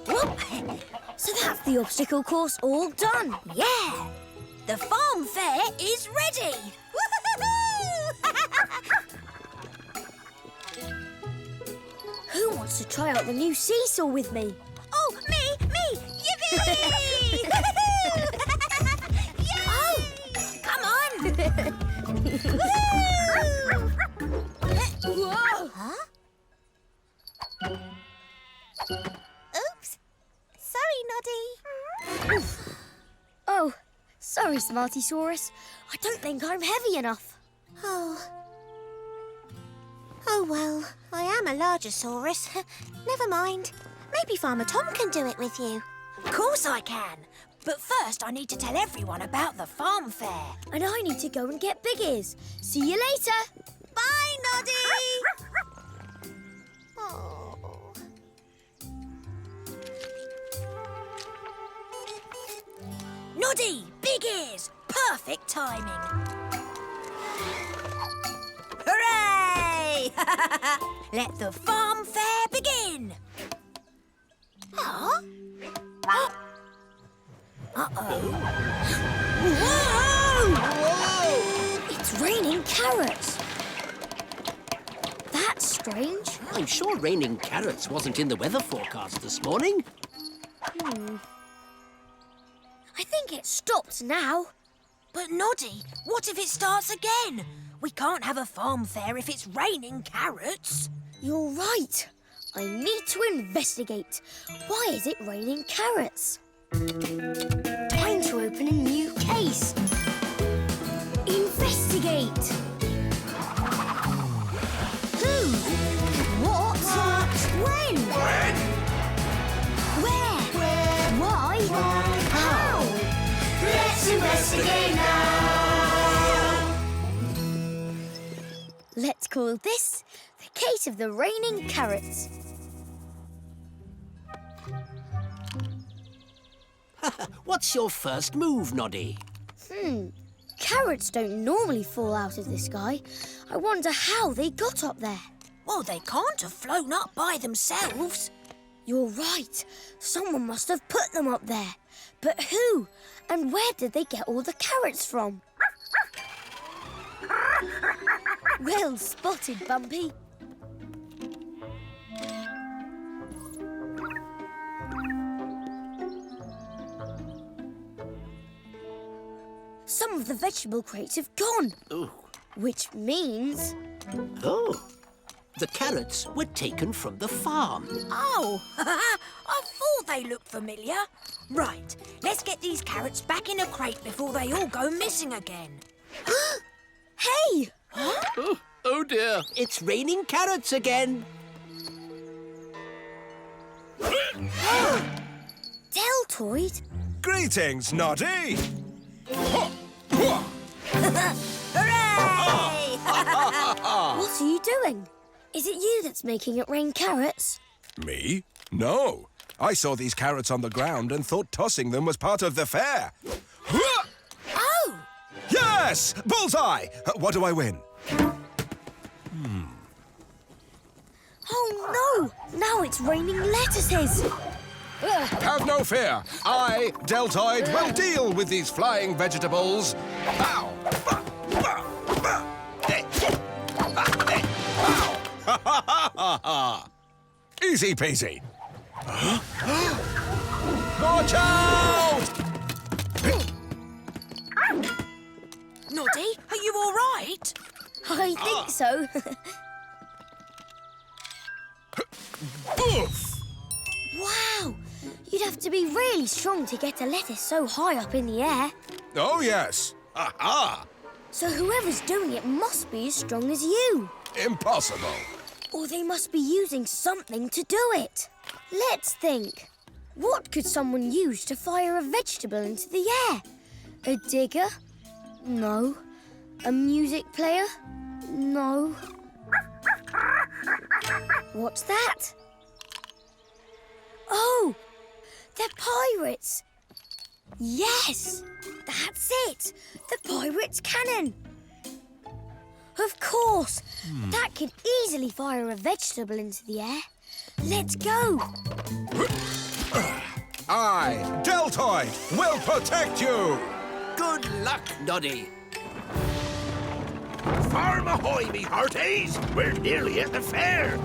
Whoop. So that's the obstacle course all done. Yeah! The farm fair is ready! Who wants to try out the new seesaw with me? Oh, me! Yippee! Yay! Oh, come on! Whoa! Huh? Oops! Sorry, Noddy. Oh, sorry, Smartysaurus. I don't think I'm heavy enough. Oh, well, I am a Largosaurus. Never mind. Maybe Farmer Tom can do it with you. Of course I can. But first I need to tell everyone about the farm fair. And I need to go and get Big Ears. See you later. Bye, Noddy! Oh. Noddy, Big Ears, perfect timing. Hooray! Let the farm fair begin. Huh? Uh-oh. Whoa! It's raining carrots. That's strange. I'm sure raining carrots wasn't in the weather forecast this morning. I think it stopped now. But Noddy, what if it starts again? We can't have a farm fair if it's raining carrots. You're right. I need to investigate. Why is it raining carrots? Time to open a new case. Investigate. Who? What? When? Where? Why? How? Let's investigate now. Let's call this the case of the raining carrots. What's your first move, Noddy? Carrots don't normally fall out of the sky. I wonder how they got up there. Well, they can't have flown up by themselves. You're right. Someone must have put them up there. But who? And where did they get all the carrots from? Well spotted, Bumpy. Some of the vegetable crates have gone, Oh. which means... Oh. The carrots were taken from the farm. Oh, I thought they looked familiar. Right, let's get these carrots back in a crate before they all go missing again. Hey! Oh dear, it's raining carrots again. Deltoid? Greetings, Noddy! Hooray! What are you doing? Is it you that's making it rain carrots? Me? No. I saw these carrots on the ground and thought tossing them was part of the fair. Oh! Yes! Bullseye! What do I win? Oh, no! Now it's raining lettuces. Have no fear. I, Deltoid, will deal with these flying vegetables. Pow! Pow! Easy peasy. Watch out! Noddy, are you all right? I think so. Boof! Wow! You'd have to be really strong to get a lettuce so high up in the air. Oh, yes. Aha! So whoever's doing it must be as strong as you. Impossible. Or they must be using something to do it. Let's think. What could someone use to fire a vegetable into the air? A digger? No. A music player? No. What's that? Oh! They're pirates! Yes! That's it! The pirate's cannon! Of course! That could easily fire a vegetable into the air. Let's go! I, Deltoid, will protect you! Good luck, Noddy. Farm ahoy, me hearties! We're nearly at the fair.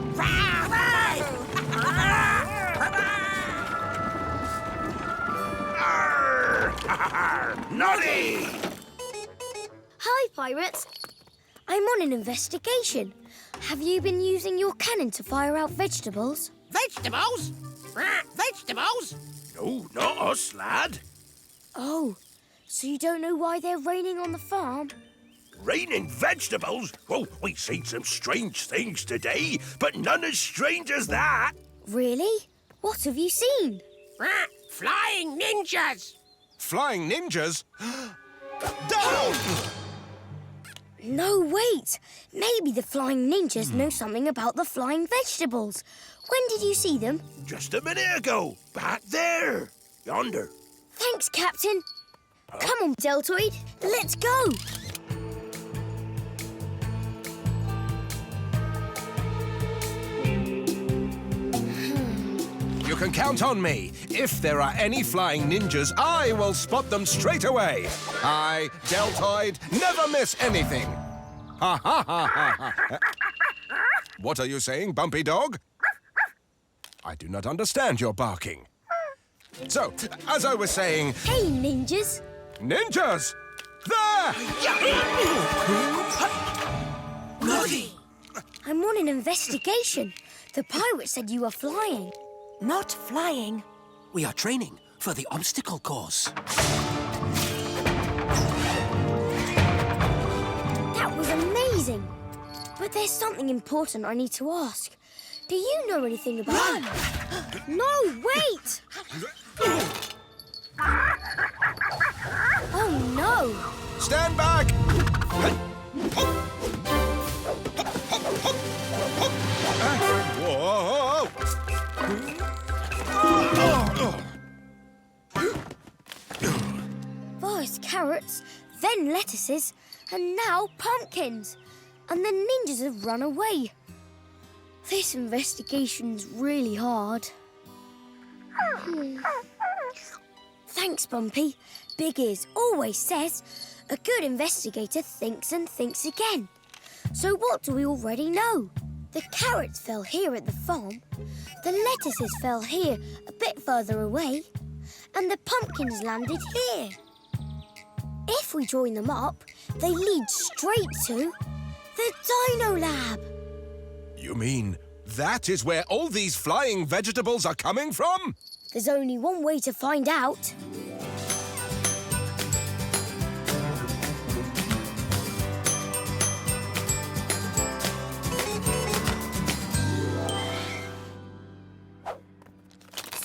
Noddy! Hi, pirates. I'm on an investigation. Have you been using your cannon to fire out vegetables? Vegetables? Vegetables? No, not us, lad. Oh, so you don't know why they're raining on the farm? Raining vegetables? Oh, we've seen some strange things today, but none as strange as that. Really? What have you seen? Flying ninjas! Flying ninjas? Down! No, wait. Maybe the flying ninjas know something about the flying vegetables. When did you see them? Just a minute ago, back there. Yonder. Thanks, Captain. Come on, Deltoid. Let's go. You can count on me. If there are any flying ninjas, I will spot them straight away. I, Deltoid, never miss anything. Ha ha ha ha ha. What are you saying, Bumpy Dog? I do not understand your barking. So, as I was saying, Hey, ninjas. ninjas! There! Noddy! I'm on an investigation. The pirate said you were flying. Not flying. We are training for the obstacle course. That was amazing. But there's something important I need to ask. Do you know anything about... Run! No, wait! Oh, no! Stand back! Whoa! First carrots, then lettuces, and now pumpkins. And the ninjas have run away. This investigation's really hard. Thanks, Bumpy. Big Ears always says, a good investigator thinks and thinks again. So what do we already know? The carrots fell here at the farm, the lettuces fell here a bit further away, and the pumpkins landed here. If we join them up, they lead straight to the Dino Lab. You mean that is where all these flying vegetables are coming from? There's only one way to find out.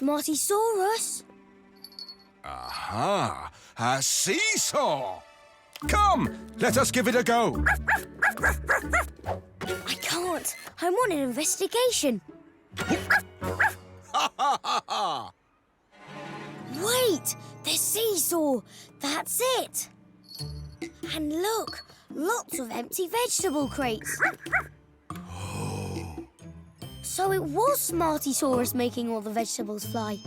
Smartysaurus. Aha! A seesaw! Come, let us give it a go. I can't. I'm on an investigation. Ha ha ha ha! Wait, the seesaw. That's it. And look, lots of empty vegetable crates. So it was Smartysaurus making all the vegetables fly.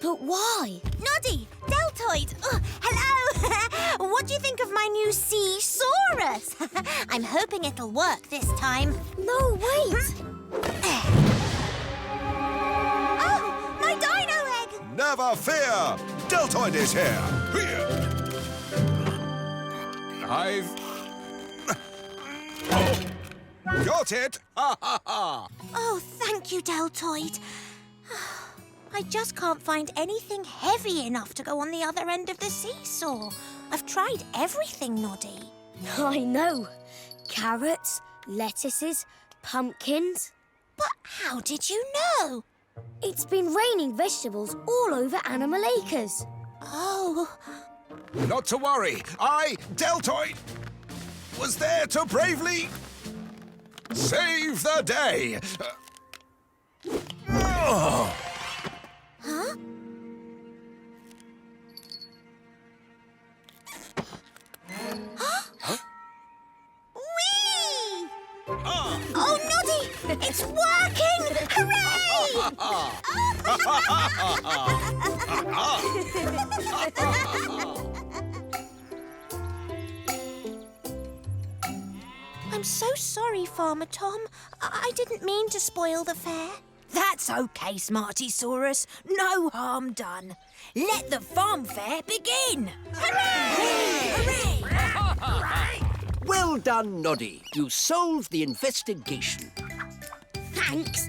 But why? Noddy! Deltoid! Oh, hello! What do you think of my new Sea-saurus? I'm hoping it'll work this time. No, wait. Oh, my dino egg! Never fear! Deltoid is here! Here! I've... got it! Ha ha ha! Oh, thank you, Deltoid. I just can't find anything heavy enough to go on the other end of the seesaw. I've tried everything, Noddy. I know. Carrots, lettuces, pumpkins. But how did you know? It's been raining vegetables all over Animal Acres. Oh, Not to worry. I, Deltoid, was there to bravely save the day. Oh. huh? Whee! I'm so sorry, Farmer Tom. I didn't mean to spoil the fair. That's okay, Smartysaurus. No harm done. Let the farm fair begin! Hooray! Hooray! Well done, Noddy. You solved the investigation. Thanks.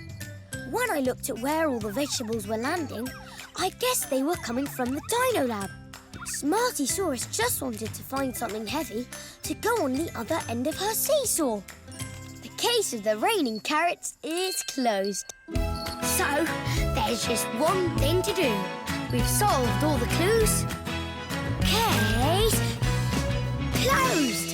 When I looked at where all the vegetables were landing, I guessed they were coming from the Dino Lab. Smartysaurus just wanted to find something heavy to go on the other end of her seesaw. The case of the raining carrots is closed. So, there's just one thing to do. We've solved all the clues. Case closed!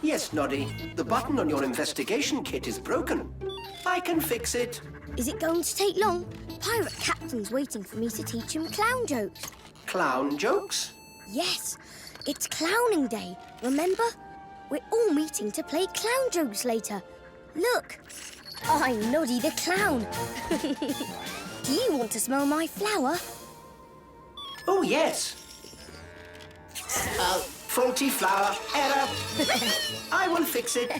Yes, Noddy. The button on your investigation kit is broken. I can fix it. Is it going to take long? Pirate Captain's waiting for me to teach him clown jokes. Clown jokes? Yes, it's clowning day, remember? We're all meeting to play clown jokes later. Look, I'm Noddy the clown. Do you want to smell my flower? Oh, yes. Faulty flower, error. I will fix it.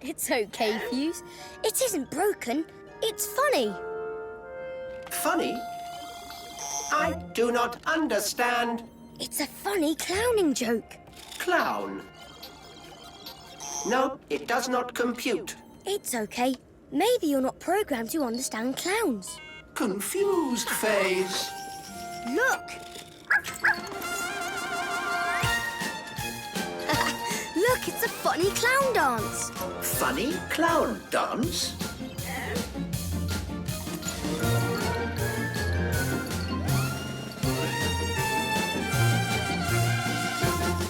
It's okay, Fuse. It isn't broken, it's funny. Funny? I do not understand. It's a funny clowning joke. Clown. No, it does not compute. It's okay. Maybe you're not programmed to understand clowns. Confused phase. Look! Look, it's a funny clown dance. Funny clown dance?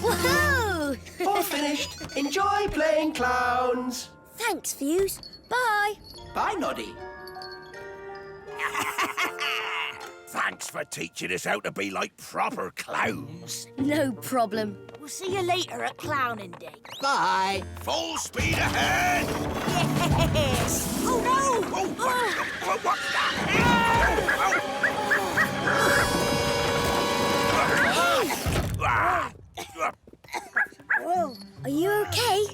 Woohoo! All finished. Enjoy playing clowns. Thanks, Fuse. Bye. Bye, Noddy. Thanks for teaching us how to be like proper clowns. No problem. We'll see you later at Clowning Day. Bye. Full speed ahead! Yes! Oh, no! What's that? Whoa. Are you okay?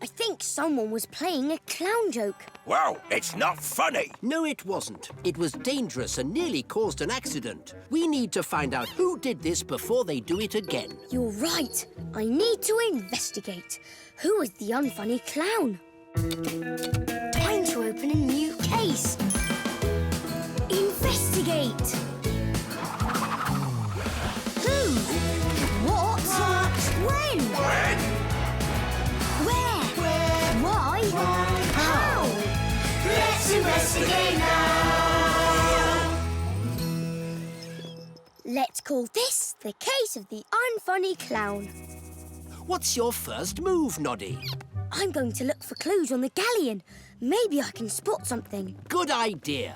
I think someone was playing a clown joke. Well, it's not funny. No, it wasn't. It was dangerous and nearly caused an accident. We need to find out who did this before they do it again. You're right. I need to investigate. Who is the unfunny clown? Time to open a new case. Investigate. Who? What? When? Where? Why? How? Let's investigate now! Let's call this the case of the unfunny clown. What's your first move, Noddy? I'm going to look for clues on the galleon. Maybe I can spot something. Good idea.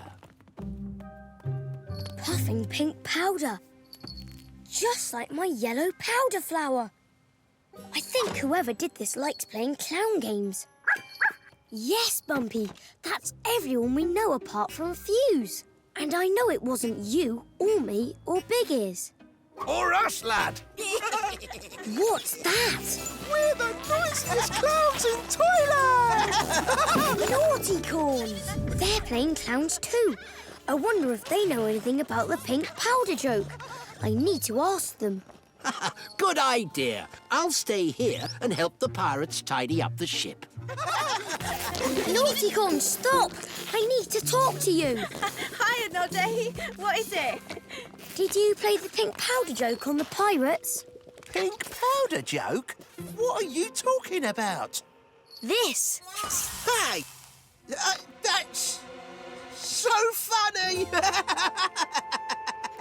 Puffing pink powder. Just like my yellow powder flower. I think whoever did this likes playing clown games. Yes, Bumpy, that's everyone we know apart from Fuse. And I know it wasn't you, or me, or Big Ears. Or us, lad. What's that? We're the noisiest clowns in Toyland! Naughty corns! They're playing clowns too. I wonder if they know anything about the pink powder joke. I need to ask them. Good idea. I'll stay here and help the pirates tidy up the ship. Naughty corn, stop! I need to talk to you. Hiya, Noddy. What is it? Did you play the pink powder joke on the pirates? Pink powder joke? What are you talking about? This. Hey! That's so funny!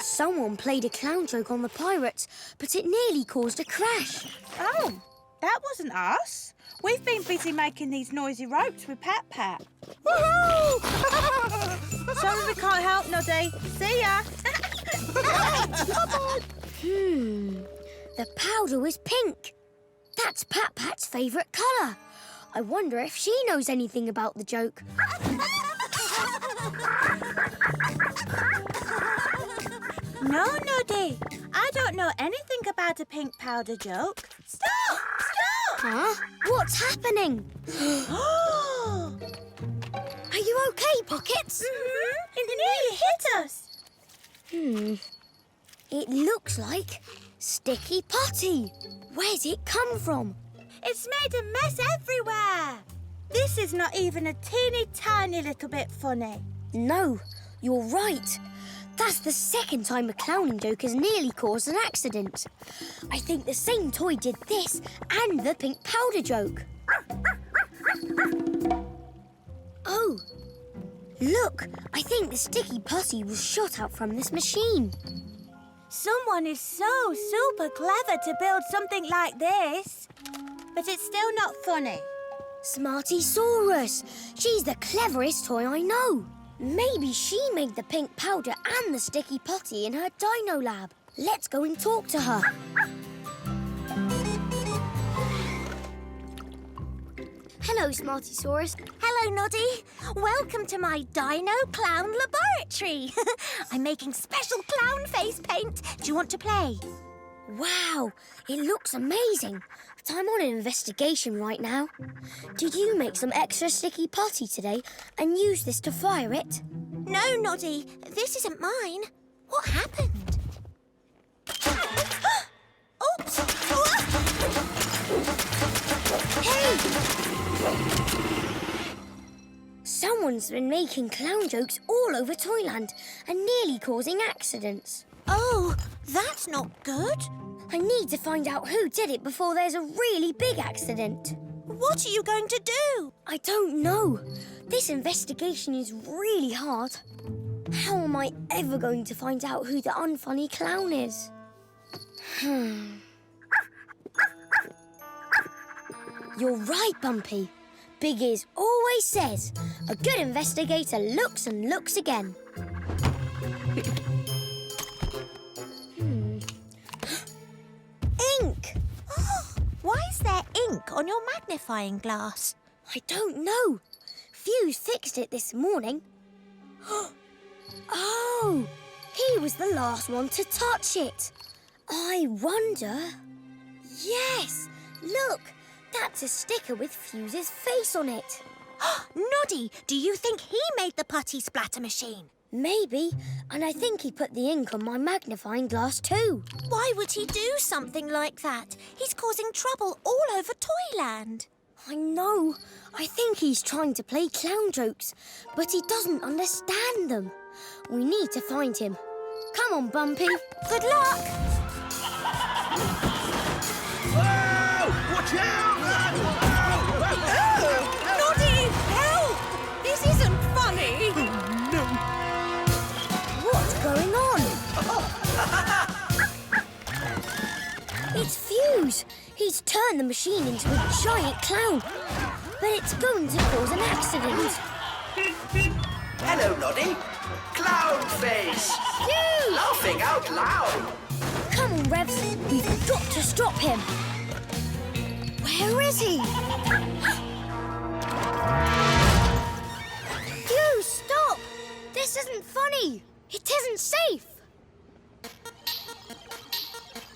Someone played a clown joke on the pirates, but it nearly caused a crash. Oh, that wasn't us. We've been busy making these noisy ropes with Pat Pat. Woohoo! Sorry we can't help, Noddy. See ya. The powder was pink. That's Pat-Pat's favourite colour. I wonder if she knows anything about the joke. No, Noddy. I don't know anything about a pink powder joke. Stop! Stop! Huh? What's happening? Are you okay, Pockets? It nearly hit us. It looks like sticky putty. Where's it come from? It's made a mess everywhere. This is not even a teeny tiny little bit funny. No, you're right. That's the second time a clowning joke has nearly caused an accident. I think the same toy did this and the pink powder joke. Oh, look, I think the sticky putty was shot out from this machine. Someone is so super clever to build something like this. But it's still not funny. Smarty-saurus. She's the cleverest toy I know. Maybe she made the pink powder and the sticky putty in her dino lab. Let's go and talk to her. Hello, Smarty-saurus. Hello, Noddy. Welcome to my Dino Clown Laboratory. I'm making special clown face paint. Do you want to play? Wow, it looks amazing. But I'm on an investigation right now. Did you make some extra sticky putty today and use this to fire it? No, Noddy. This isn't mine. What happened? Oops! Hey! Someone's been making clown jokes all over Toyland and nearly causing accidents. Oh, that's not good. I need to find out who did it before there's a really big accident. What are you going to do? I don't know. This investigation is really hard. How am I ever going to find out who the unfunny clown is? You're right, Bumpy. Big Ears always says, a good investigator looks and looks again. Ink! Why is there ink on your magnifying glass? I don't know. Fuse fixed it this morning. Oh, he was the last one to touch it. I wonder... Yes, look, that's a sticker with Fuse's face on it. Noddy, do you think he made the putty splatter machine? Maybe, and I think he put the ink on my magnifying glass too. Why would he do something like that? He's causing trouble all over Toyland. I know. I think he's trying to play clown jokes, but he doesn't understand them. We need to find him. Come on, Bumpy. Good luck! Whoa! Watch out! Noddy, help! This isn't funny. What's going on? It's Fuse. He's turned the machine into a giant clown. But it's going to cause an accident. Hello, Noddy. Clown face. Fuse! Laughing out loud. Come on, Revs. We've got to stop him. Where is he? Fuse, stop! This isn't funny. It isn't safe.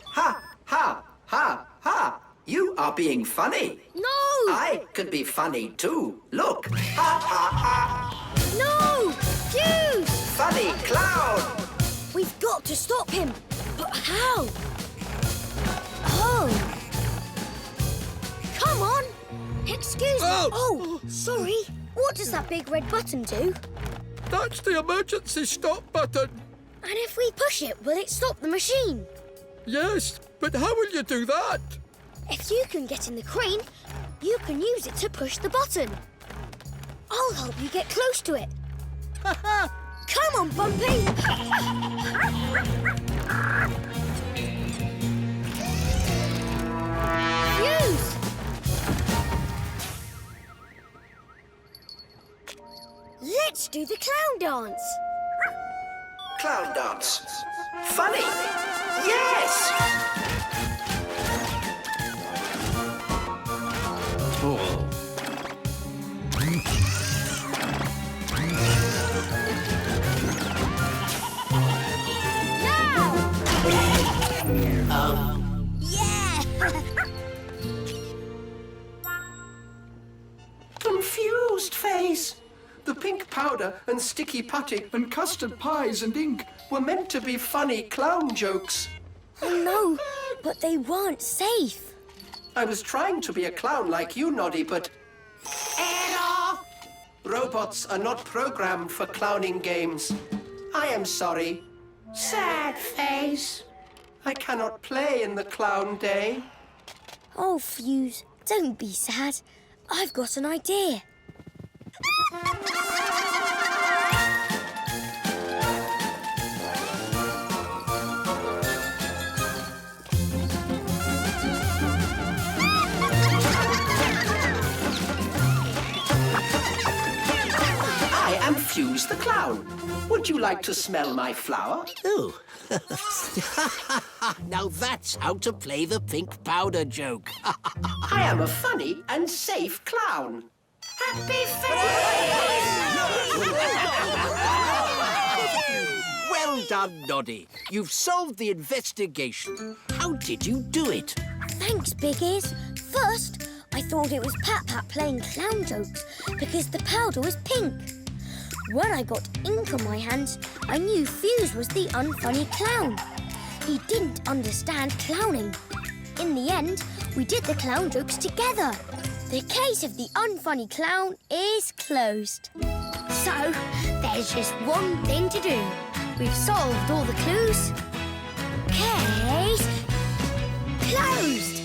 Ha, ha, ha, ha. You are being funny. No! I can be funny too. Look. Ha, ha, ha. No! Fuse! Funny clown. We've got to stop him. But how? Oh. Come on. Excuse me. Oh, sorry. What does that big red button do? That's the emergency stop button. And if we push it, will it stop the machine? Yes, but how will you do that? If you can get in the crane, you can use it to push the button. I'll help you get close to it. Come on, Bumpy. Fuse! Let's do the clown dance. Clown dance. Funny. Yes. powder and sticky putty and custard pies and ink were meant to be funny clown jokes. Oh no, but they weren't safe. I was trying to be a clown like you, Noddy, but... Error! Robots are not programmed for clowning games. I am sorry. Sad face. I cannot play in the clown day. Oh, Fuse, don't be sad. I've got an idea. I am Fuse the clown. Would you like to smell my flower? Oh. Now that's how to play the pink powder joke. I am a funny and safe clown. Happy face! Well done, Noddy. You've solved the investigation. How did you do it? Thanks, Big Ears. First, I thought it was Pat playing clown jokes because the powder was pink. When I got ink on my hands, I knew Fuse was the unfunny clown. He didn't understand clowning. In the end, we did the clown jokes together. The case of the unfunny clown is closed. So, there's just one thing to do. We've solved all the clues. Case closed!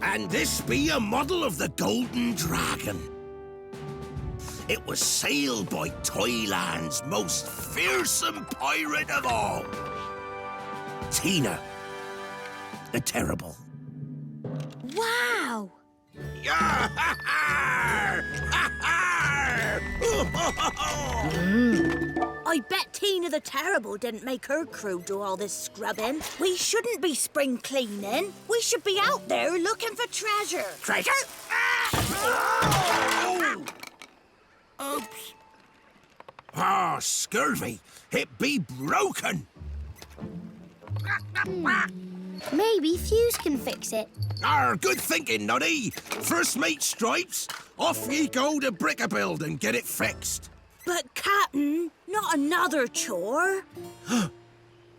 And this be a model of the Golden Dragon. It was sailed by Toyland's most fearsome pirate of all, Tina the Terrible. Wow! I bet Tina the Terrible didn't make her crew do all this scrubbing. We shouldn't be spring cleaning. We should be out there looking for treasure. Treasure? Oh! Oops. Ah, scurvy. It be broken. Maybe Fuse can fix it. Good thinking, Noddy. First mate Stripes, off ye go to Brick-a-Build and get it fixed. But, Captain, not another chore.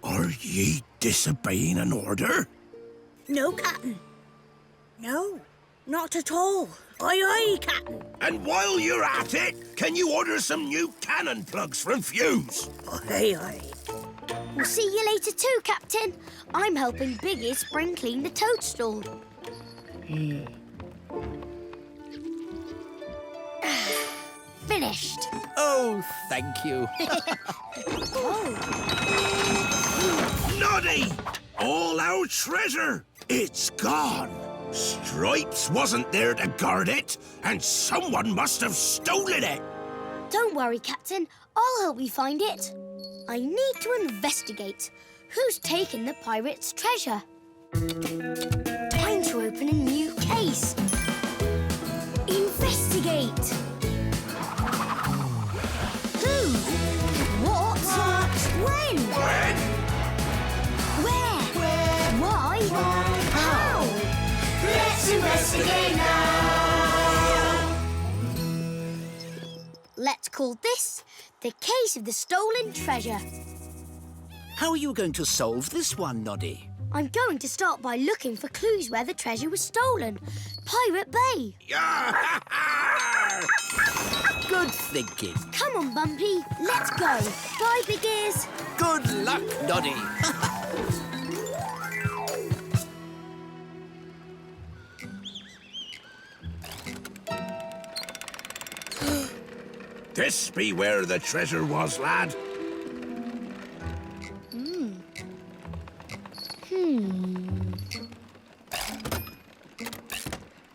Are ye disobeying an order? No, Captain. No, not at all. Aye, aye, Captain. And while you're at it, can you order some new cannon plugs from Fuse? Aye, aye. We'll see you later too, Captain. I'm helping Biggie spring clean the toadstool. Finished. Oh, thank you. Noddy! All our treasure! It's gone! Stripes wasn't there to guard it, and someone must have stolen it! Don't worry, Captain. I'll help you find it. I need to investigate. Who's taken the pirate's treasure? Time to open a new case. Investigate. Who? What? When? Where? Why? How? Let's investigate now. Let's call this the case of the stolen treasure. How are you going to solve this one, Noddy? I'm going to start by looking for clues where the treasure was stolen. Pirate Bay. Good thinking. Come on, Bumpy. Let's go. Bye, Big Ears. Good luck, Noddy. This be where the treasure was, lad.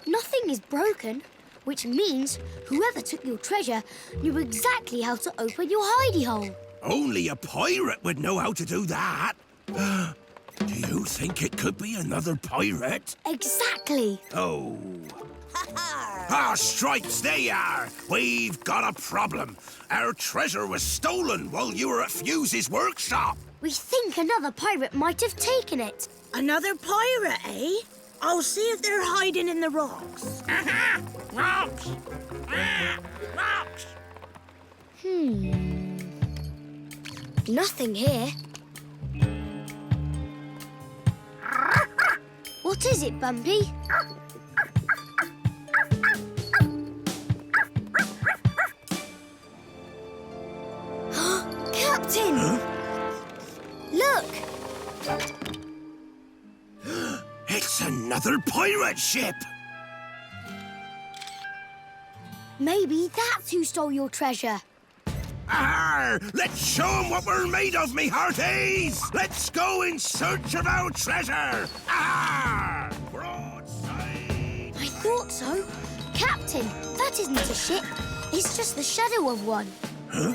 Nothing is broken, which means whoever took your treasure knew exactly how to open your hidey hole. Only a pirate would know how to do that. Do you think it could be another pirate? Exactly. Oh, Ah, Stripes, there you are. We've got a problem. Our treasure was stolen while you were at Fuse's workshop. We think another pirate might have taken it. Another pirate, eh? I'll see if they're hiding in the rocks. Rocks! Rocks! Nothing here. What is it, Bumpy? Captain! Huh? Look! It's another pirate ship! Maybe that's who stole your treasure. Arr! Let's show 'em what we're made of, me hearties! Let's go in search of our treasure! Arr! Broadside! I thought so. Captain, that isn't a ship. It's just the shadow of one. Huh?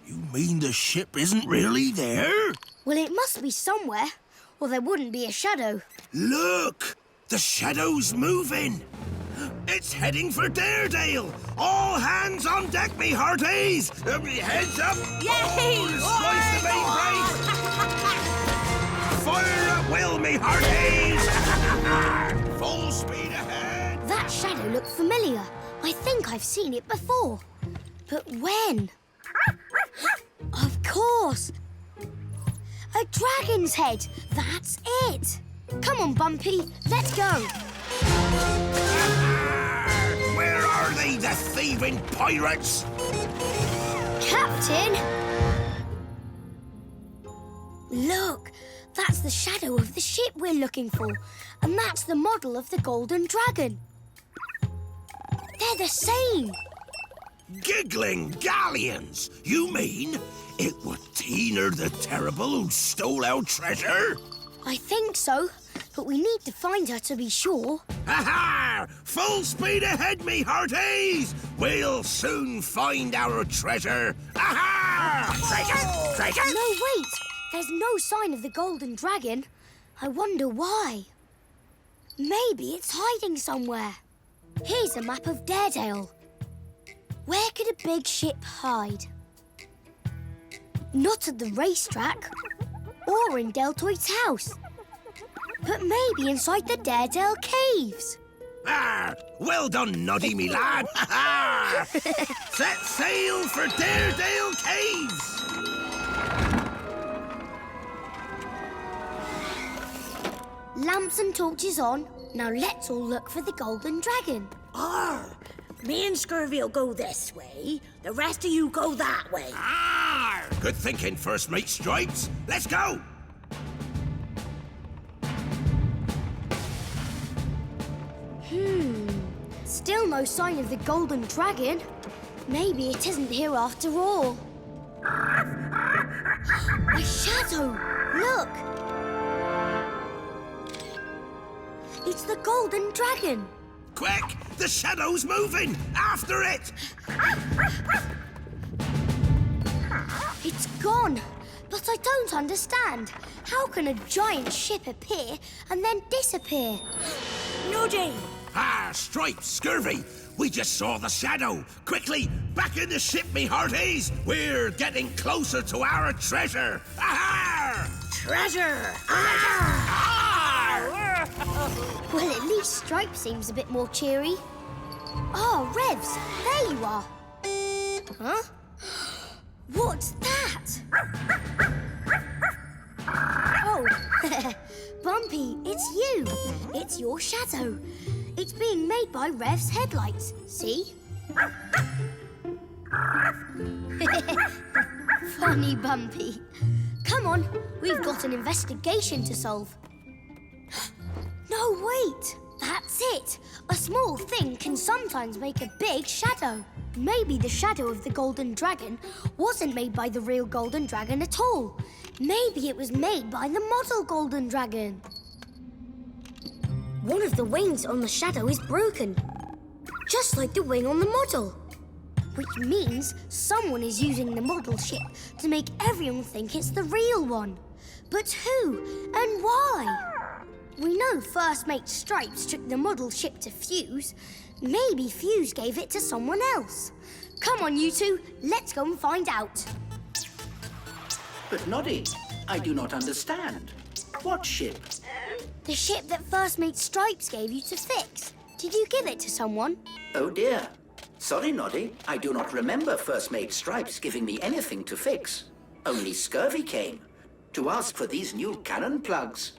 You mean the ship isn't really there? Well, it must be somewhere, or there wouldn't be a shadow. Look! The shadow's moving! It's heading for Daredale! All hands on deck, me hearties! Heads up! Yay! Oh, slice the main brace! Fire at will, me hearties! Full speed ahead! That shadow looked familiar. I think I've seen it before. But when? Of course! A dragon's head! That's it! Come on, Bumpy, let's go! Where are they, the thieving pirates? Captain! Look, that's the shadow of the ship we're looking for. And that's the model of the Golden Dragon. They're the same. Giggling galleons! You mean it was Tina the Terrible who stole our treasure? I think so, but we need to find her to be sure. Ha-ha! Full speed ahead, me hearties! We'll soon find our treasure. Ha-ha! Treasure! Treasure! No, wait! There's no sign of the Golden Dragon. I wonder why. Maybe it's hiding somewhere. Here's a map of Daredale. Where could a big ship hide? Not at the racetrack or in Deltoid's house. But maybe inside the Daredale caves. Ah, well done, Noddy, me lad. Ha-ha! Set sail for Daredale Caves! Lamps and torches on. Now let's all look for the Golden Dragon. Me and Scurvy will go this way. The rest of you go that way. Ah! Good thinking, First Mate Stripes. Let's go! Still no sign of the Golden Dragon. Maybe it isn't here after all. A shadow! Look! It's the Golden Dragon. Quick! The shadow's moving! After it! It's gone. But I don't understand. How can a giant ship appear and then disappear? Noddy! Ah, Stripes, Scurvy! We just saw the shadow! Quickly, back in the ship, me hearties! We're getting closer to our treasure! Aha! Treasure! Well, at least Stripe seems a bit more cheery. Oh, Revs, there you are. Huh? What's that? Oh, Bumpy, it's you. It's your shadow. It's being made by Rev's headlights, see? Funny Bumpy. Come on, we've got an investigation to solve. No, wait! That's it! A small thing can sometimes make a big shadow. Maybe the shadow of the Golden Dragon wasn't made by the real Golden Dragon at all. Maybe it was made by the model Golden Dragon. One of the wings on the shadow is broken, just like the wing on the model. Which means someone is using the model ship to make everyone think it's the real one. But who and why? We know first mate Stripes took the model ship to Fuse. Maybe Fuse gave it to someone else. Come on, you two. Let's go and find out. But Noddy, I do not understand. What ship? The ship that first mate Stripes gave you to fix. Did you give it to someone? Oh dear. Sorry, Noddy. I do not remember First Mate Stripes giving me anything to fix. Only Scurvy came to ask for these new cannon plugs.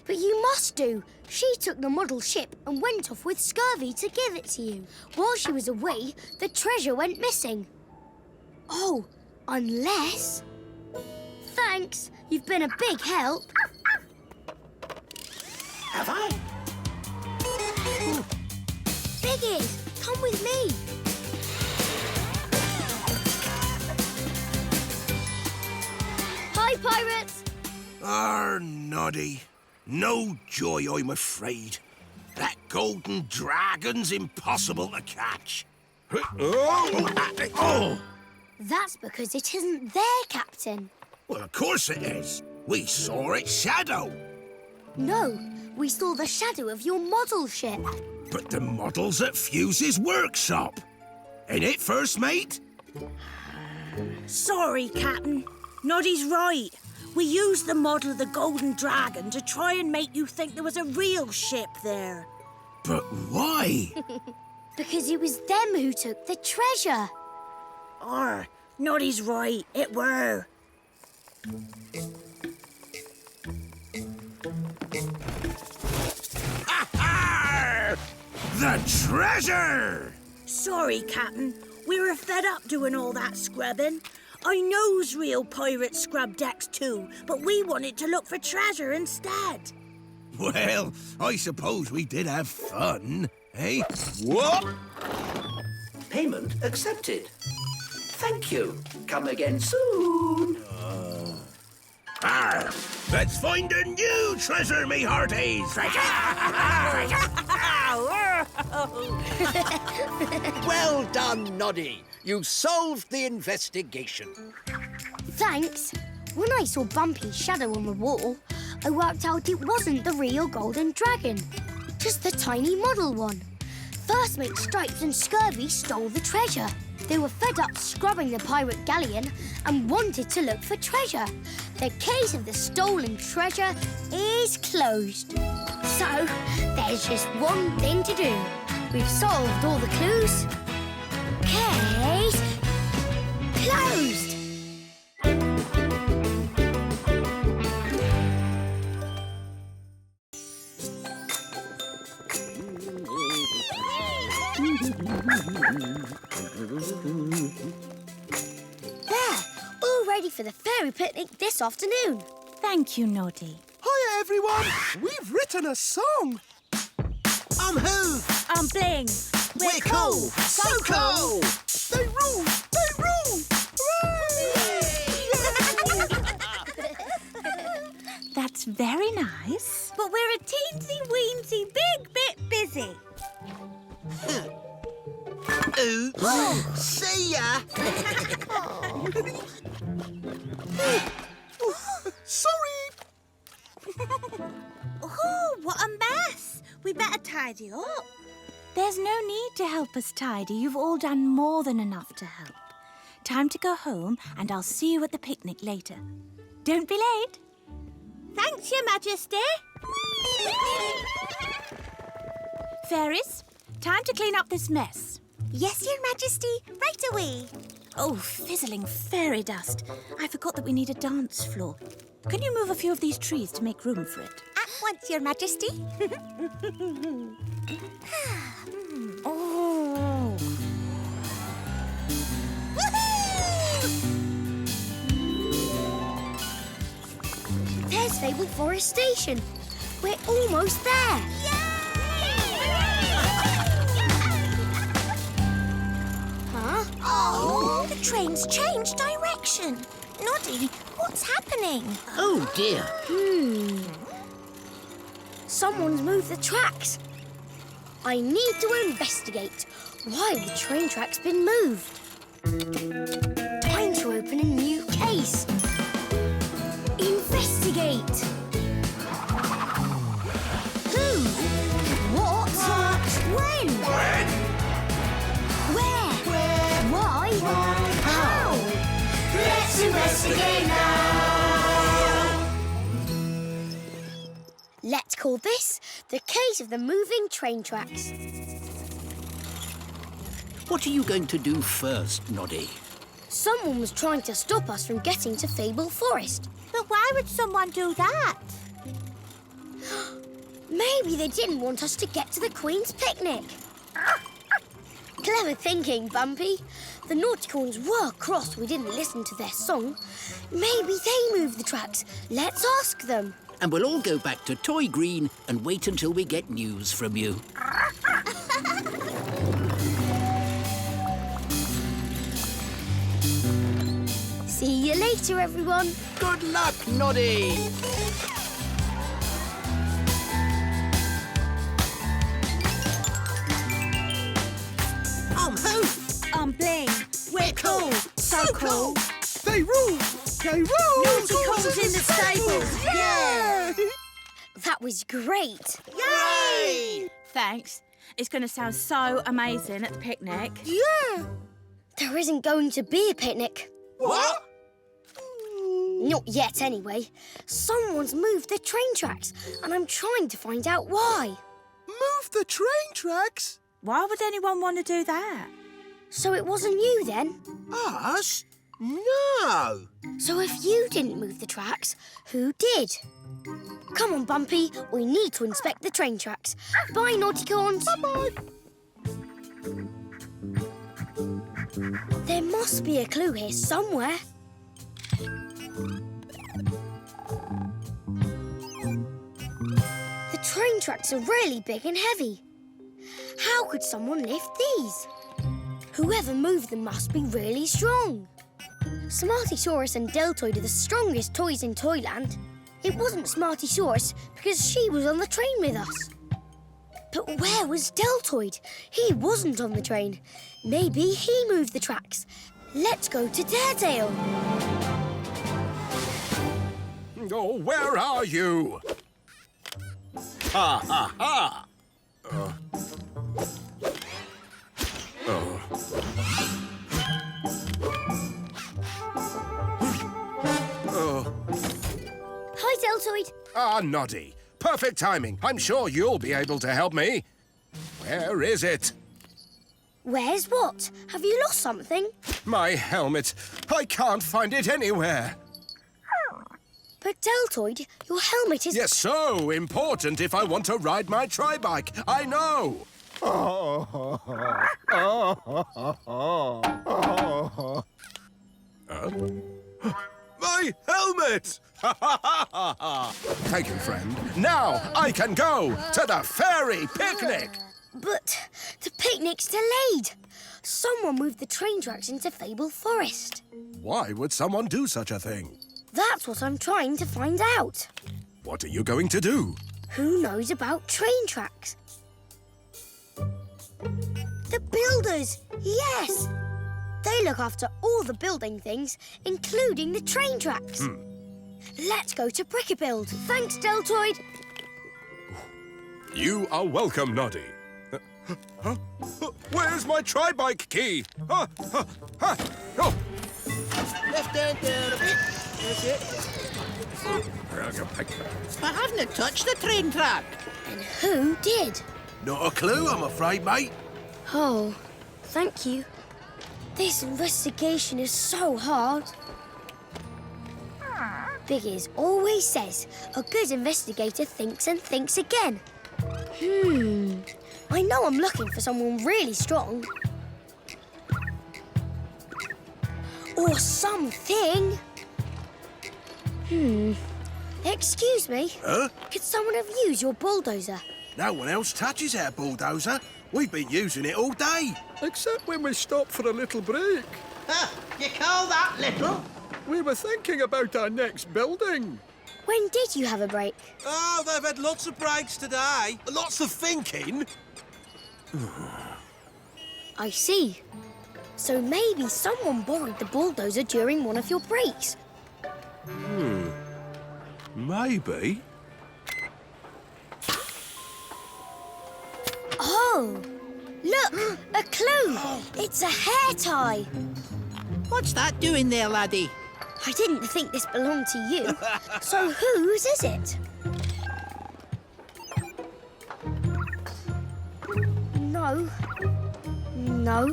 But you must do. She took the model ship and went off with Scurvy to give it to you. While she was away, the treasure went missing. Oh, unless... Thanks. You've been a big help. Have I? Biggies, come with me. Hi, pirates. Noddy. No joy, I'm afraid. That golden dragon's impossible to catch. Oh! That's because it isn't there, Captain. Well, of course it is. We saw its shadow. No, we saw the shadow of your model ship. But the model's at Fuse's workshop. Ain't it, First Mate? Sorry, Captain. Noddy's right. We used the model of the Golden Dragon to try and make you think there was a real ship there. But why? Because it was them who took the treasure. Noddy's right. It were. The treasure! Sorry, Captain. We were fed up doing all that scrubbing. I knows real pirates scrub decks too, but we wanted to look for treasure instead. Well, I suppose we did have fun, eh? What? Payment accepted. Thank you. Come again soon. Let's find a new treasure, me hearties! Well done, Noddy. You solved the investigation. Thanks. When I saw Bumpy's shadow on the wall, I worked out it wasn't the real Golden Dragon, just the tiny model one. First mate Stripes and Scurvy stole the treasure. They were fed up scrubbing the pirate galleon and wanted to look for treasure. The case of the stolen treasure is closed. So, there's just one thing to do. We've solved all the clues. Case closed! There, all ready for the fairy picnic this afternoon. Thank you, Noddy. Hiya, everyone. We've written a song. I'm who? I'm Bling. We're cool. So cool. They rule. They rule. That's very nice. But we're a teensy-weensy big bit busy. Oops. See ya. Sorry. Oh, what a mess. We better tidy up. There's no need to help us tidy. You've all done more than enough to help. Time to go home, and I'll see you at the picnic later. Don't be late. Thanks, Your Majesty. Fairies, time to clean up this mess. Yes, Your Majesty. Right away. Oh, fizzling fairy dust. I forgot that we need a dance floor. Can you move a few of these trees to make room for it? At once, Your Majesty. Oh. There's Fable Forest Station. We're almost there. Huh? Oh, the train's changed direction. Noddy, what's happening? Oh, dear. Someone's moved the tracks. I need to investigate. Why have the train tracks been moved? Time to open a new case. Investigate. investigate now. Let's call this the case of the moving train tracks. What are you going to do first, Noddy? Someone was trying to stop us from getting to Fable Forest. But why would someone do that? Maybe they didn't want us to get to the Queen's picnic. Clever thinking, Bumpy. The Naughtycorns were cross we didn't listen to their song. Maybe they moved the tracks. Let's ask them. And we'll all go back to Toy Green and wait until we get news from you. See you later, everyone. Good luck, Noddy! I'm Bling. We're cool. So cool. They rule! They rule! Naughtycorns in the stables. Yeah! That was great. Yay! Thanks. It's going to sound so amazing at the picnic. Yeah! There isn't going to be a picnic. What? Not yet, anyway. Someone's moved the train tracks, and I'm trying to find out why. Move the train tracks? Why would anyone want to do that? So it wasn't you, then? Us? No! So if you didn't move the tracks, who did? Come on, Bumpy. We need to inspect the train tracks. Bye, Naughtycorns. Bye-bye. There must be a clue here somewhere. The train tracks are really big and heavy. How could someone lift these? Whoever moved them must be really strong. Smartysaurus and Deltoid are the strongest toys in Toyland. It wasn't Smartysaurus because she was on the train with us. But where was Deltoid? He wasn't on the train. Maybe he moved the tracks. Let's go to Daredale. Oh, where are you? Ha, ha, ha! Hi, Deltoid. Ah, Noddy. Perfect timing. I'm sure you'll be able to help me. Where is it? Where's what? Have you lost something? My helmet. I can't find it anywhere. But Deltoid, your helmet is... Yes, so important if I want to ride my tri-bike. I know. My helmet! Thank you, friend. Now I can go to the fairy picnic. But the picnic's delayed. Someone moved the train tracks into Fable Forest. Why would someone do such a thing? That's what I'm trying to find out. What are you going to do? Who knows about train tracks? The builders! Yes! They look after all the building things, including the train tracks. Let's go to Brick-a-Build. Thanks, Deltoid. You are welcome, Noddy. Huh? Where's my tri-bike key? Oh. Left hand down a bit. That's it. I haven't touched the train track. And who did? Not a clue, I'm afraid, mate. Oh, thank you. This investigation is so hard. Biggies always says a good investigator thinks and thinks again. I know I'm looking for someone really strong. Or something. Excuse me. Huh? Could someone have used your bulldozer? No one else touches our bulldozer. We've been using it all day. Except when we stop for a little break. You call that little? We were thinking about our next building. When did you have a break? Oh, they've had lots of breaks today. Lots of thinking. I see. So maybe someone borrowed the bulldozer during one of your breaks. Maybe. Oh! Look! A clue! It's a hair tie! What's that doing there, laddie? I didn't think this belonged to you. So whose is it? No. No.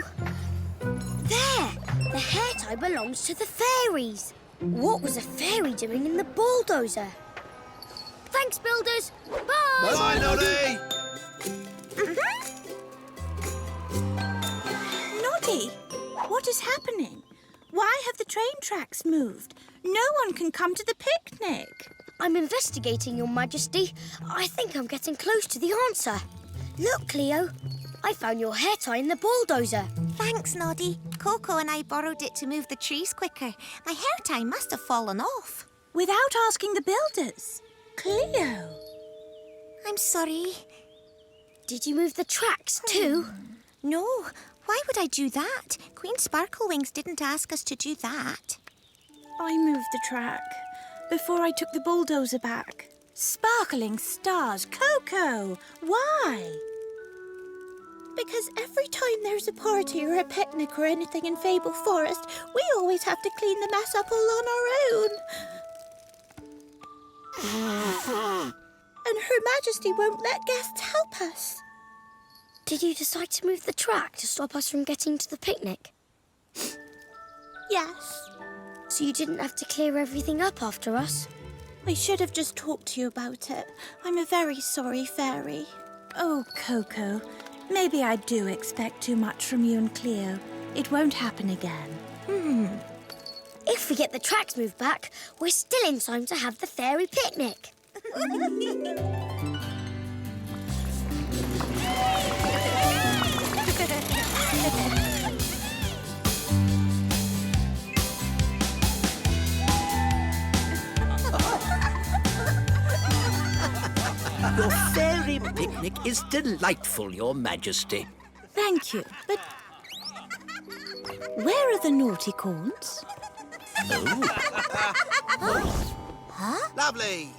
There! The hair tie belongs to the fairies. What was a fairy doing in the bulldozer? Thanks, builders. Bye! Bye, Noddy! Noddy, what is happening? Why have the train tracks moved? No one can come to the picnic. I'm investigating, Your Majesty. I think I'm getting close to the answer. Look, Cleo. I found your hair tie in the bulldozer. Thanks, Noddy. Coco and I borrowed it to move the trees quicker. My hair tie must have fallen off. Without asking the builders. Cleo. I'm sorry. Did you move the tracks too? No, why would I do that? Queen Sparklewings didn't ask us to do that. I moved the track before I took the bulldozer back. Sparkling stars, Coco. Why? Because every time there's a party or a picnic or anything in Fable Forest, we always have to clean the mess up all on our own. And Her Majesty won't let guests help us. Did you decide to move the track to stop us from getting to the picnic? Yes. So you didn't have to clear everything up after us? I should have just talked to you about it. I'm a very sorry fairy. Oh, Coco, maybe I do expect too much from you and Cleo. It won't happen again. If we get the tracks moved back, we're still in time to have the fairy picnic. Your fairy picnic is delightful, Your Majesty. Thank you, but where are the naughty corns? Lovely.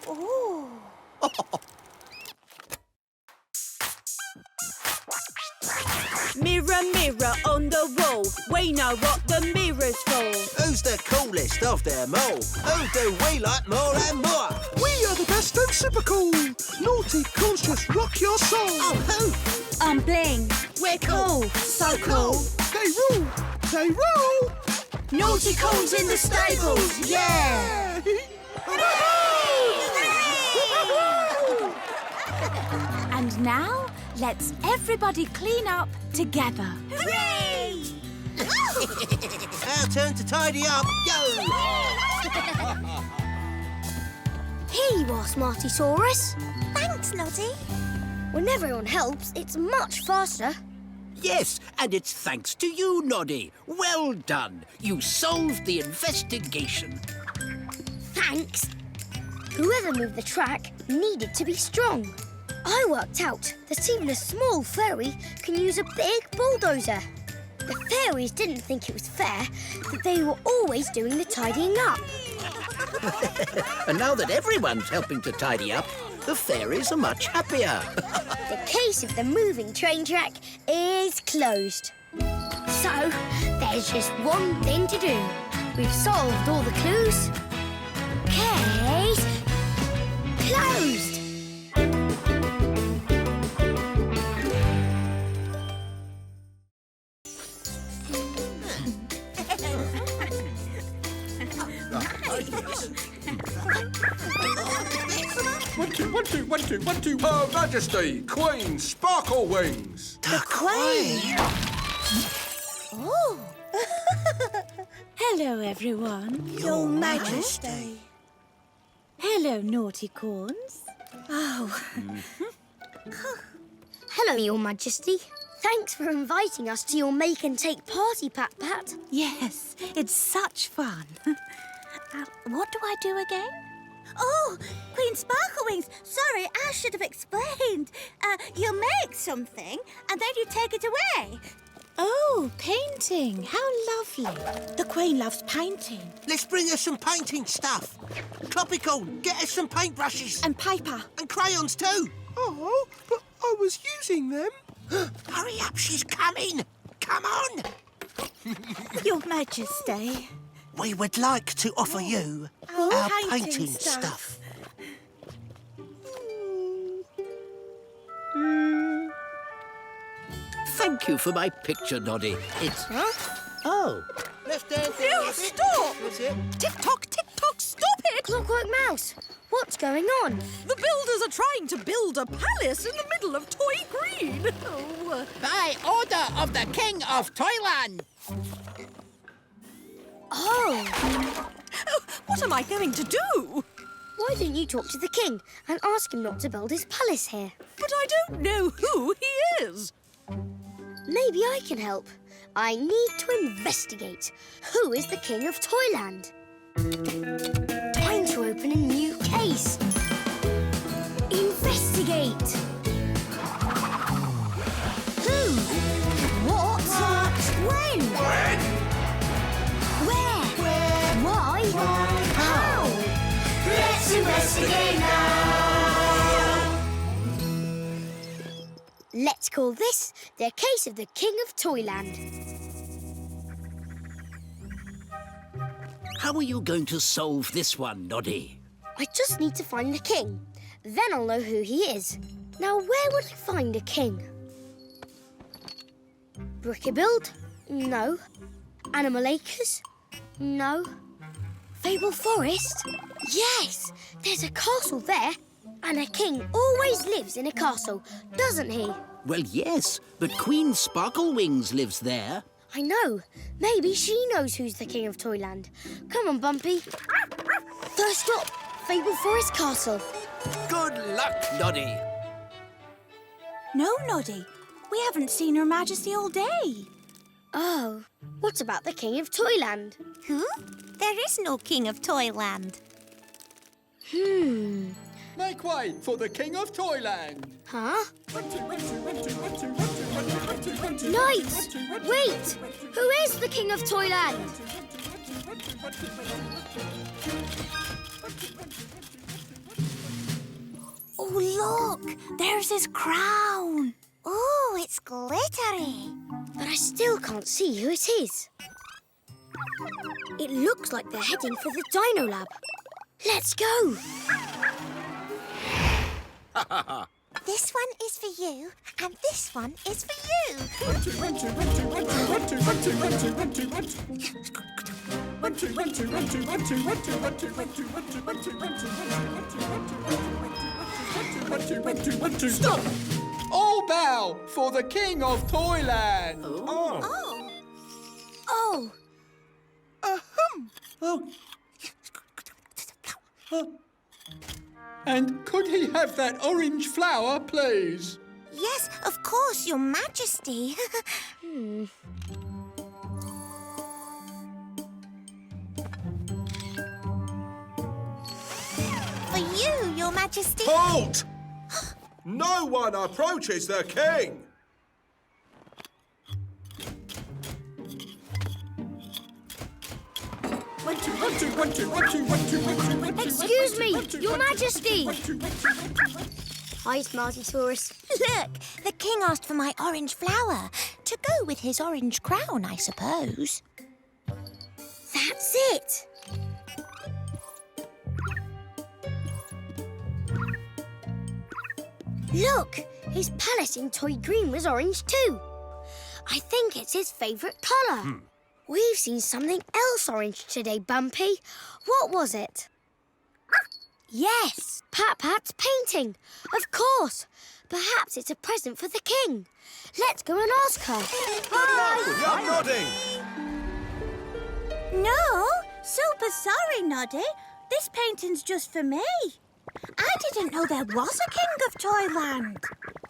Oh. Mirror, mirror on the wall, we know what the mirror's for. Who's the coolest of them all? Who do we like more and more? We are the best and super cool. Naughty corns just rock your soul. Oh, who? I'm Bling. We're cool. So cool. They rule. They rule. Naughty corns in the stables. Yeah. And now, let's everybody clean up together. Hooray! Our turn to tidy up. Yo! Here you are, Smartysaurus. Thanks, Noddy. When everyone helps, it's much faster. Yes, and it's thanks to you, Noddy. Well done. You solved the investigation. Thanks. Whoever moved the track needed to be strong. I worked out that even a small fairy can use a big bulldozer. The fairies didn't think it was fair that they were always doing the tidying up. And now that everyone's helping to tidy up, the fairies are much happier. The case of the moving train track is closed. So, there's just one thing to do. We've solved all the clues. Case closed. One, two. Her Majesty, Queen Sparklewings. The Queen! Oh. Hello, everyone. Your Majesty. Hello, naughty corns. Oh, Hello, Your Majesty. Thanks for inviting us to your make and take party, Pat. yes, it's such fun. What do I do again? Oh, Queen Sparklewings, sorry, I should have explained. You make something and then you take it away. Oh, painting. How lovely. The Queen loves painting. Let's bring her some painting stuff. Tropical, get her some paintbrushes. And paper. And crayons too. Oh, but I was using them. Hurry up, she's coming. Come on. Your Majesty, We would like to offer you our painting stuff. Thank you for my picture, Noddy. It's... Oh. Left hand. No, stop! That's it. Tick-tock, tick-tock, stop it! Clockwork Mouse, what's going on? The builders are trying to build a palace in the middle of Toy Green. Oh. By order of the King of Toyland. Oh, What am I going to do? why don't you talk to the king and ask him not to build his palace here? But I don't know who he is. Maybe I can help. I need to investigate. Who is the king of Toyland? Time to open a new case. Investigate. Who? What? When? Where? Why? How? Let's investigate now. Let's call this the case of the King of Toyland. How are you going to solve this one, Noddy? I just need to find the king. Then I'll know who he is. Now, where would I find a king? Brickabuild? No. Animal Acres? No. Fable Forest? Yes! There's a castle there. And a king always lives in a castle, doesn't he? Well, yes, but Queen Sparklewings lives there. I know. Maybe she knows who's the king of Toyland. Come on, Bumpy. First stop, Fable Forest Castle. Good luck, Noddy. No, Noddy. We haven't seen Her Majesty all day. Oh, what about the king of Toyland? Who? There is no King of Toyland. Make way for the King of Toyland. Huh? Knights! Wait! Who is the king of Toyland? Oh, look! There's his crown. Oh, it's glittery. But I still can't see who it is. It looks like they're heading for the Dino Lab. Let's go! This one is for you, and this one is for you. Stop! All bow for the King of Toyland. Oh. Oh! And could he have that orange flower, please? Yes, of course, Your Majesty. For you, Your Majesty. Halt! No one approaches the king. Excuse me, Your Majesty! Hi, Smartysaurus. Look, the king asked for my orange flower to go with his orange crown, I suppose. That's it! Look! His palace in Toy Green was orange too. I think it's his favourite colour. We've seen something else orange today, Bumpy. What was it? Yes, Pat-Pat's painting. Of course. Perhaps it's a present for the king. Let's go and ask her. Hi! Young Noddy! No, super sorry, Noddy. This painting's just for me. I didn't know there was a King of Toyland.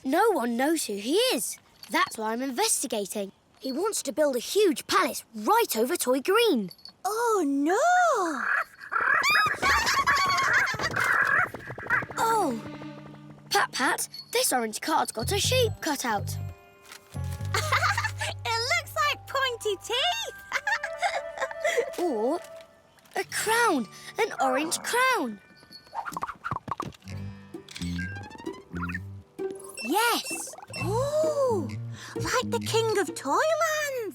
No one knows who he is. That's why I'm investigating. He wants to build a huge palace right over Toy Green. Oh, no! Oh! Pat-Pat, this orange card's got a shape cut out. It looks like pointy teeth. Or a crown, an orange crown. Yes. Oh, like the King of Toyland.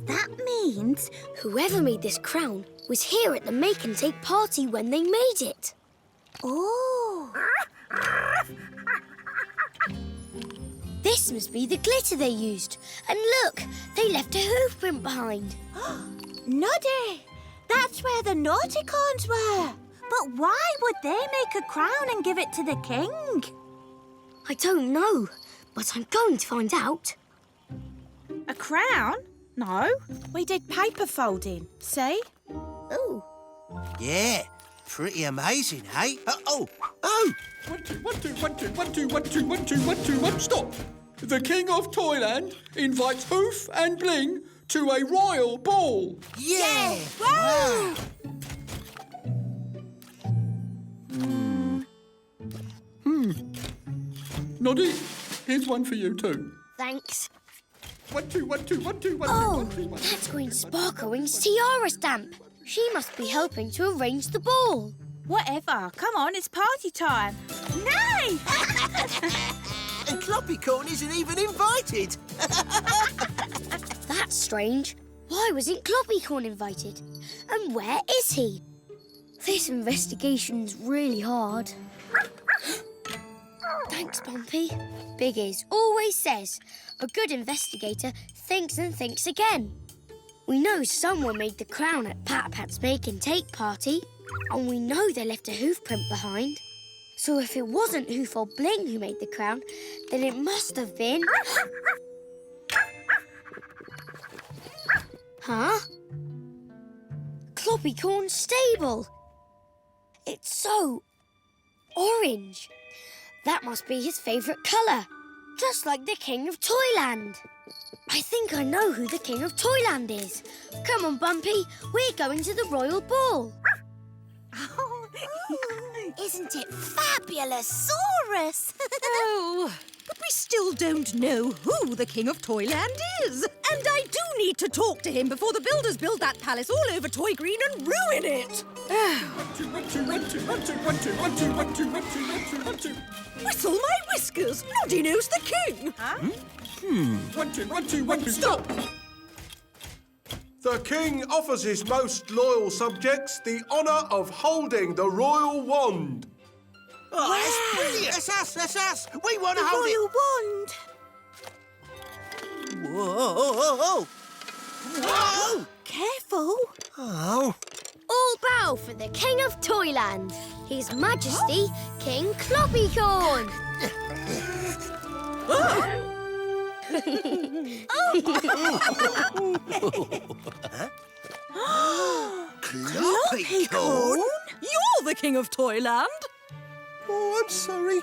That means... Whoever made this crown was here at the make and take party when they made it. Oh! This must be the glitter they used. And look, they left a hoof print behind. Noddy! That's where the Naughtycorns were. But why would they make a crown and give it to the king? I don't know, but I'm going to find out. A crown? No. We did paper folding. See? Oh. Yeah, pretty amazing, eh? Oh! 1, 2, 1, 2, 1, 2, 1, 2, 1, 2, 1, 2, 1, 2, 1, stop! The King of Toyland invites Hoof and Bling to a royal ball. Yeah! Wow! Noddy, here's one for you too. Thanks. 1, 2, 1, 2, 1, 2, 1, 2, Oh, 1, 2, 1, 2. that's Queen Sparklewing's tiara stamp. She must be helping to arrange the ball. Whatever. Come on, it's party time. Nay! And Cloppycorn isn't even invited. That's strange. Why wasn't Cloppycorn invited? And where is he? This investigation's really hard. Thanks, Bumpy. Big Ears always says a good investigator thinks and thinks again. We know someone made the crown at Pat Pat's make and take party, and we know they left a hoof print behind. So if it wasn't Hoof or Bling who made the crown, then it must have been... Huh? Cloppycorn's stable. It's so orange. That must be his favourite colour, just like the King of Toyland. I think I know who the King of Toyland is. Come on, Bumpy, we're going to the royal ball. Isn't it fabulous, Saurus? Oh, but we still don't know who the King of Toyland is. And I do need to talk to him before the builders build that palace all over Toy Green and ruin it. 1, 2, 1, 2, 1, 2, 1, 2, 1, 2, 1, 2, 1, 2, 1, 2, 1, 2, 1, 2. Whistle my whiskers, Noddy knows the king. 1, 2, 1, 2, 1, 2, stop! The king offers his most loyal subjects the honour of holding the royal wand. Oh, that's brilliant. That's us. We want to hold it. Royal wand. Whoa! Whoa! Careful. Oh. All bow for the King of Toyland, His Majesty King Cloppycorn. Cloppycorn? You're the King of Toyland. Oh, I'm sorry.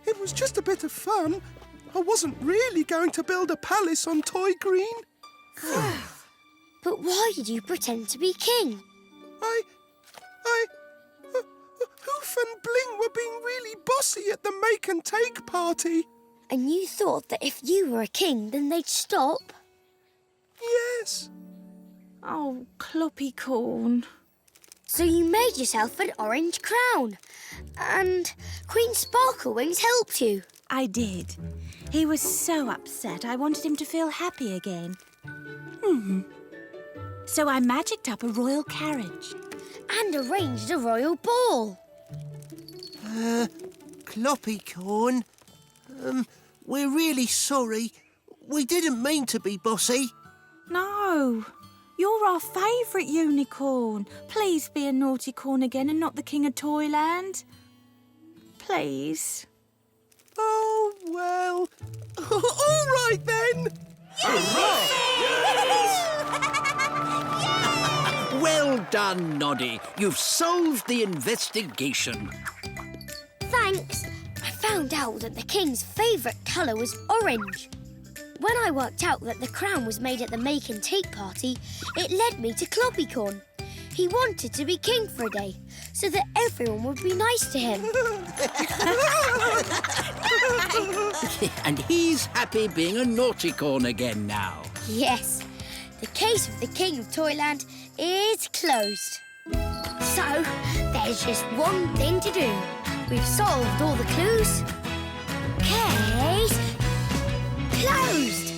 It was just a bit of fun. I wasn't really going to build a palace on Toy Green. But why did you pretend to be king? Hoof and Bling were being really bossy at the make and take party. And you thought that if you were a king, then they'd stop? Yes. Oh, Cloppycorn. So you made yourself an orange crown. And Queen Sparklewings helped you. I did. He was so upset. I wanted him to feel happy again. So I magicked up a royal carriage. And arranged a royal ball. Cloppycorn, we're really sorry. We didn't mean to be bossy. No, you're our favourite unicorn. Please be a Naughtycorn again and not the King of Toyland. Please. Oh, well. All right, then. Well done, Noddy. You've solved the investigation. Thanks. I found out that the king's favourite colour was orange. When I worked out that the crown was made at the make and take party, it led me to Cloppycorn. He wanted to be king for a day, so that everyone would be nice to him. And he's happy being a Naughtycorn again now. Yes, the case of the King of Toyland is closed. So, there's just one thing to do. We've solved all the clues. Case closed!